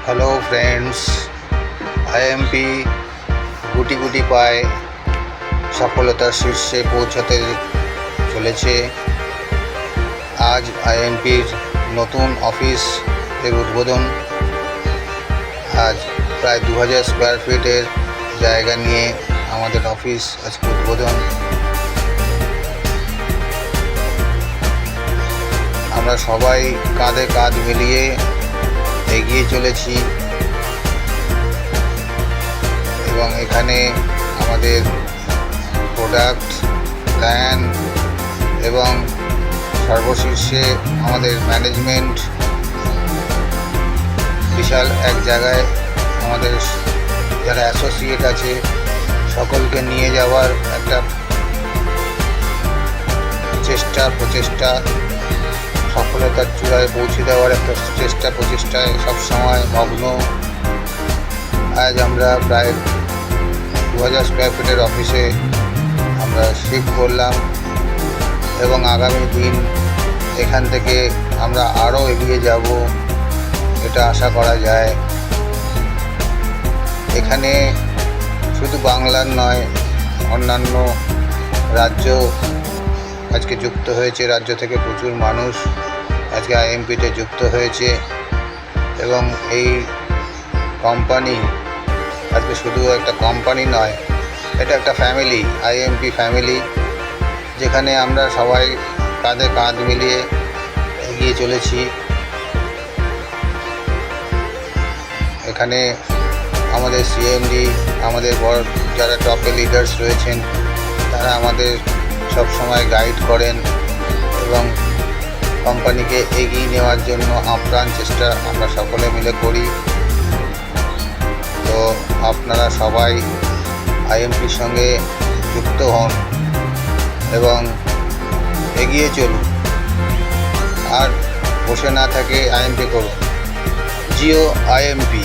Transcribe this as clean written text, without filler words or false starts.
Hello friends, IMP গুটি গুটি পায়ে সফলতার শীর্ষে পৌঁছাতে চলেছে। আজ আইএমপির নতুন অফিসের উদ্বোধন। আজ প্রায় 2000 স্কোয়ার ফিটের জায়গা নিয়ে আমাদের অফিস আজকে উদ্বোধন। আমরা সবাই কাঁধে কাঁধ মিলিয়ে এগিয়ে চলেছি এবং এখানে আমাদের প্রোডাক্ট, প্ল্যান এবং সর্বশীর্ষে আমাদের ম্যানেজমেন্ট বিশাল এক জায়গায় আমাদের যারা অ্যাসোসিয়েট আছে সকলকে নিয়ে যাওয়ার একটা প্রচেষ্টা সফলতার চূড়ায় পৌঁছে দেওয়ার একটা প্রচেষ্টায় সবসময় মগ্ন। আজ আমরা প্রায় 2000 স্কোয়ার ফিটের অফিসে আমরা শিফট করলাম এবং আগামী দিন এখান থেকে আমরা আরও এগিয়ে যাব এটা আশা করা যায়। এখানে শুধু বাংলার নয়, অন্যান্য রাজ্য আজকে যুক্ত হয়েছে। রাজ্য থেকে প্রচুর মানুষ আজকে আইএমপিতে যুক্ত হয়েছে এবং এই কোম্পানি আজকে শুধু একটা কোম্পানি নয়, এটা একটা ফ্যামিলি, আইএমপি ফ্যামিলি, যেখানে আমরা সবাই কাঁধে কাঁধ মিলিয়ে এগিয়ে চলেছি। এখানে আমাদের সিএমডি, আমাদের বড় যারা টপে লিডার্স রয়েছেন তারা আমাদের সব সময় গাইড করেন এবং কোম্পানিকে এগিয়ে নেওয়ার জন্য আপ্রাণ চেষ্টা আমরা সকলে মিলে করি। তো আপনারা সবাই আইএমপির সঙ্গে যুক্ত হন এবং এগিয়ে চলুন, আর বসে না থাকে আইএমপি করুন। জিও আইএমপি।